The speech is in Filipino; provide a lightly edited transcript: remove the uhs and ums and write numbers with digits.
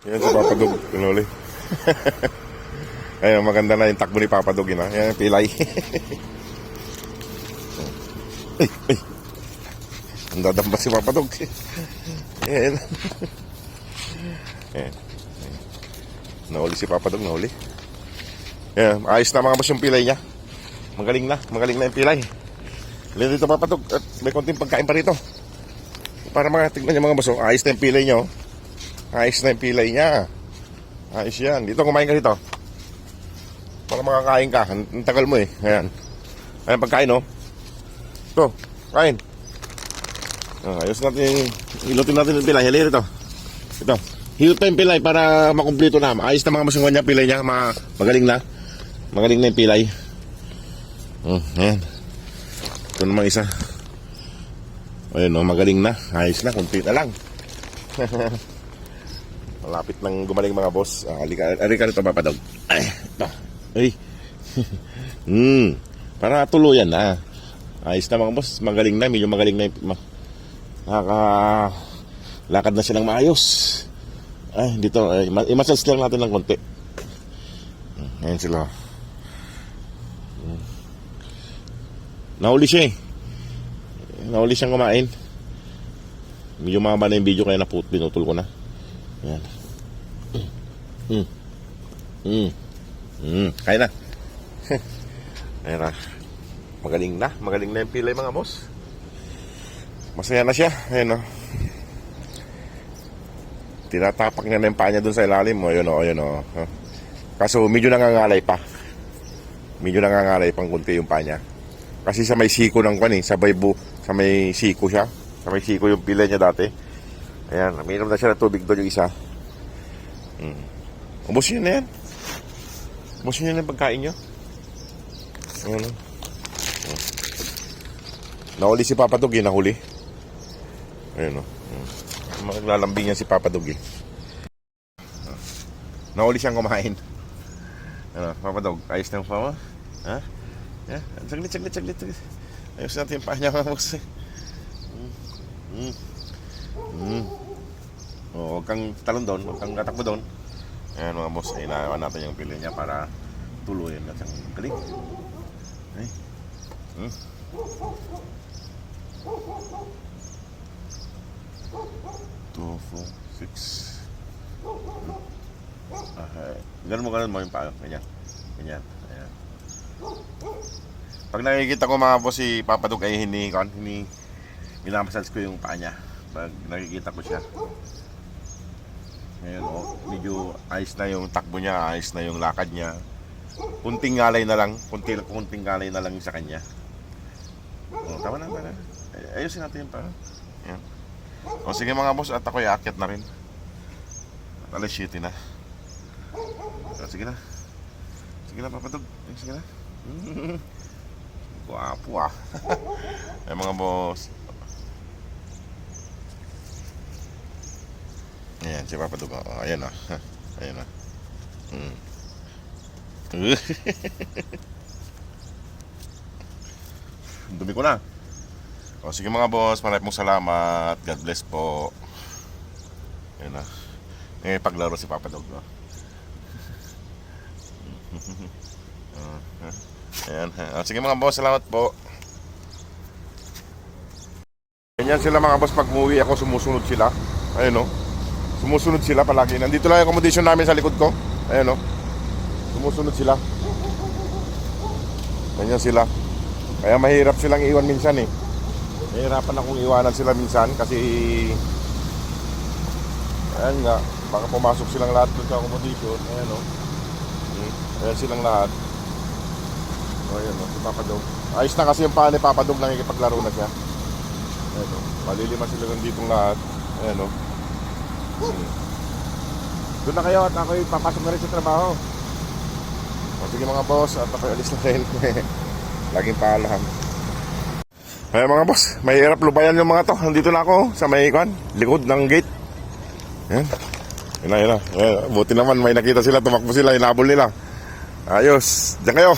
Yan si Papa Dog, kunuli. Ayun, maganda na yung takbo ni Papa Dog, yun, ha? Yan, pilay. Ay. Ang dadamba si Papa Dog. Yan. Yan. Nahuli si Papa Dog, nahuli. Yan, ayos na mga boss yung pilay niya. Magaling na yung pilay. Lito dito Papa Dog, at may konting pagkain pa rito. Para mga tignan niyo mga boss, ayos na yung pilay niyo. Ayos na yung pilay niya. Ayos yan. Dito kumain ka dito. Para makakain ka. Ang tagal mo eh. Ayan. Ayan pagkain oh. Ito. Kain. Ayos natin. Ilutin natin yung pilay. Halili rito. Ito. Hilot pa yung pilay para makumplito na. Ayos na mga masungan niya. Pilay niya. Magaling na. Magaling na yung pilay. Ayan. Ito naman isa. Ayan oh. Magaling na. Ayos na. Kunti na lang. Malapit nang gumaling mga boss. Alika rito Papa Dog. Ay. Para tuluyan na. Ayos na mga boss. Magaling na. Medyo magaling na. Nakakalakad na silang maayos. Ay, dito. I-massage lang natin ng konti. Ayan sila. Nahuli siya eh. Nahuli siyang kumain. Medyo mahaba na yung video kaya binutol ko na. Ayan. Kaya na. Ayan na. Magaling na yung pilay mga boss. Masaya na siya. Ayan o. Tinatapak niya na yung paa niya dun sa ilalim. Ayan o. Kaso medyo nangangalay pa. Medyo nangangalay pang kunti yung paa niya. Kasi sa may siko ng kwan eh. Sa may siko siya. Sa may siko yung pilay niya dati. Ayan. Uminom na siya ng tubig doon yung isa. Ubos yun na yan. Ubos yun na yung pagkain nyo. Ayan. Nahuli si Papa Dog nahuli. Ayan o. Maglalambing yan si Papa Dog Nahuli siyang kumain. Ano, Papa Dog, ayos na yung paa mo? Ha? Yeah? Saglit. Ayos natin yung paa niya mga boss. Huwag kang talon doon, huwag kang tatakbo doon. Ayan mga boss, inaawan natin yung pili niya para tuluyan na siyang galing. Ay. 2, 4, 6. Ganun mo yung paa. Ganyan. Ayan. Pag nakikita ko mga boss si Papa Dog ay minamasals ko yung paa niya. Pag nakikita ko siya. Ngayon medyo ayos na yung takbo niya, ayos na yung lakad niya. Kunting ngalay na lang sa kanya. Tama na. Ayusin natin yung paa. Ayan. Sige mga boss, at ako'y aakyat na rin. At alas 7 na. Sige na Papa Dog. Sige na. Guwapo ah. Ay mga boss. Ayan si Papa Dog. Ayan na. Dumi ko na. Sige mga boss, maraming salamat. God bless po. Ayan na. Paglaro si Papa Dog. Ayan. Sige mga boss, salamat po. Ganyan sila mga boss, pag umuwi ako sumusunod sila. Ayun sumusunod sila palagi. Nandito lang yung accommodation namin sa likod ko. Ayun sumusunod sila. Ganyan sila. Kaya mahirap silang iwan minsan eh. Mahirapan akong iwanan sila minsan kasi ayan nga, baka pumasok silang lahat doon sa accommodation. Ayan silang lahat. Ayan si Papa Dog. Ayos na kasi yung paa ni Papa Dog, nakikipaglaro na siya. Ayan malilima sila nandito lahat. Ayan doon na kayo at ako'y papasok na rin sa trabaho. Sige mga boss, at ako'y alis na rin. Laging paalam. Ayan mga boss, mahirap lubayan yung mga to. Nandito na ako sa may likod ng gate. Ayan. Yun na. Buti naman may nakita sila, tumakbo sila, inabol nila. Ayos, diyan kayo.